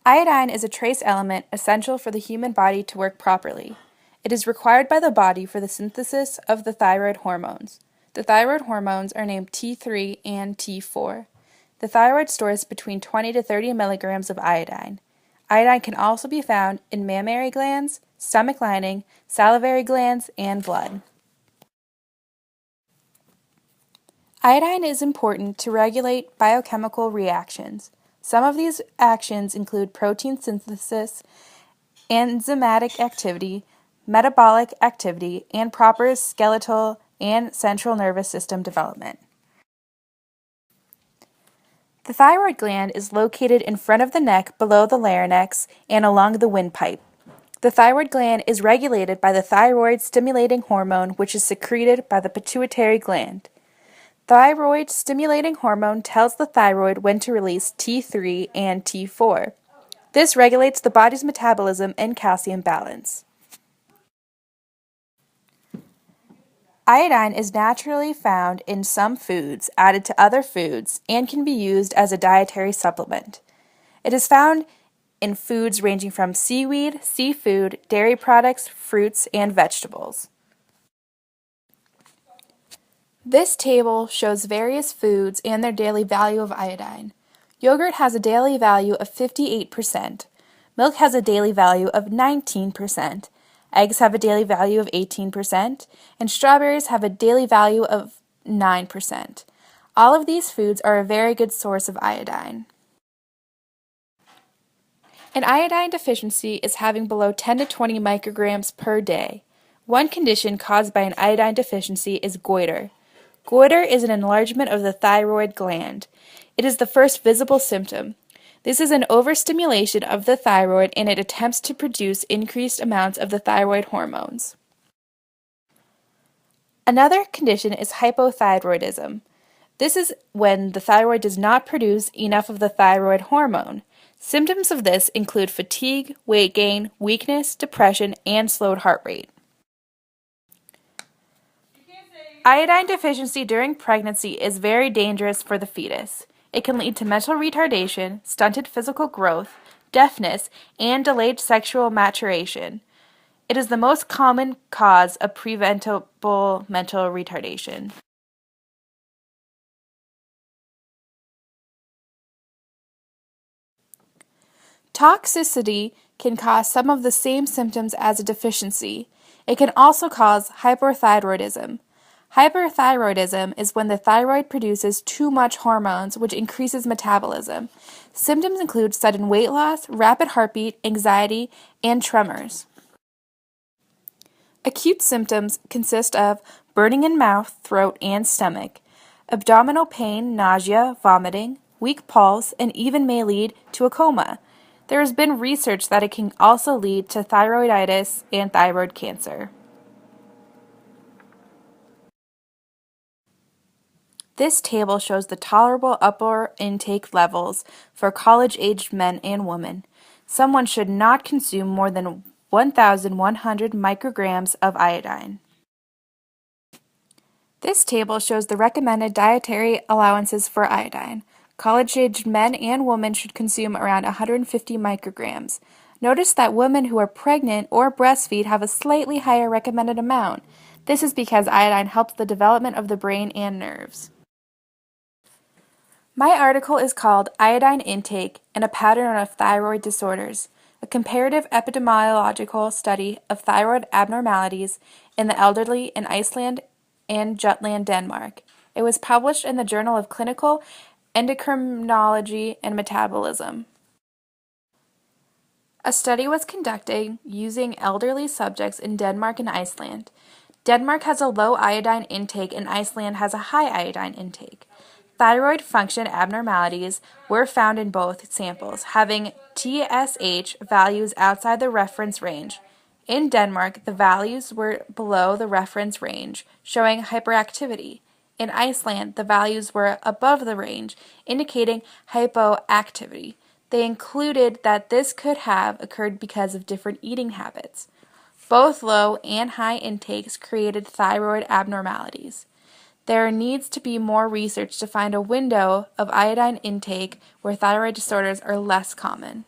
Iodine is a trace element essential for the human body to work properly. It is required by the body for the synthesis of the thyroid hormones. The thyroid hormones are named T3 and T4. The thyroid stores between 20 to 30 milligrams of iodine. Iodine can also be found in mammary glands, stomach lining, salivary glands, and blood. Iodine is important to regulate biochemical reactions. Some of these actions include protein synthesis, enzymatic activity, metabolic activity, and proper skeletal and central nervous system development. The thyroid gland is located in front of the neck, below the larynx, and along the windpipe. The thyroid gland is regulated by the thyroid-stimulating hormone, which is secreted by the pituitary gland. Thyroid-stimulating hormone tells the thyroid when to release T3 and T4. This regulates the body's metabolism and calcium balance. Iodine is naturally found in some foods, added to other foods, and can be used as a dietary supplement. It is found in foods ranging from seaweed, seafood, dairy products, fruits, and vegetables. This table shows various foods and their daily value of iodine. Yogurt has a daily value of 58%. Milk has a daily value of 19%. Eggs have a daily value of 18%. And strawberries have a daily value of 9%. All of these foods are a very good source of iodine. An iodine deficiency is having below 10 to 20 micrograms per day. One condition caused by an iodine deficiency is goiter. Goiter is an enlargement of the thyroid gland. It is the first visible symptom. This is an overstimulation of the thyroid and it attempts to produce increased amounts of the thyroid hormones. Another condition is hypothyroidism. This is when the thyroid does not produce enough of the thyroid hormone. Symptoms of this include fatigue, weight gain, weakness, depression, and slowed heart rate. Iodine deficiency during pregnancy is very dangerous for the fetus. It can lead to mental retardation, stunted physical growth, deafness, and delayed sexual maturation. It is the most common cause of preventable mental retardation. Toxicity can cause some of the same symptoms as a deficiency. It can also cause hyperthyroidism. Hyperthyroidism is when the thyroid produces too much hormones, which increases metabolism. Symptoms include sudden weight loss, rapid heartbeat, anxiety, and tremors. Acute symptoms consist of burning in mouth, throat, and stomach, abdominal pain, nausea, vomiting, weak pulse, and even may lead to a coma. There has been research that it can also lead to thyroiditis and thyroid cancer. This table shows the tolerable upper intake levels for college-aged men and women. Someone should not consume more than 1,100 micrograms of iodine. This table shows the recommended dietary allowances for iodine. College-aged men and women should consume around 150 micrograms. Notice that women who are pregnant or breastfeed have a slightly higher recommended amount. This is because iodine helps the development of the brain and nerves. My article is called Iodine Intake and a Pattern of Thyroid Disorders, a comparative epidemiological study of thyroid abnormalities in the elderly in Iceland and Jutland, Denmark. It was published in the Journal of Clinical Endocrinology and Metabolism. A study was conducted using elderly subjects in Denmark and Iceland. Denmark has a low iodine intake and Iceland has a high iodine intake. Thyroid function abnormalities were found in both samples, having TSH values outside the reference range. In Denmark, the values were below the reference range, showing hyperactivity. In Iceland, the values were above the range, indicating hypoactivity. They included that this could have occurred because of different eating habits. Both low and high intakes created thyroid abnormalities. There needs to be more research to find a window of iodine intake where thyroid disorders are less common.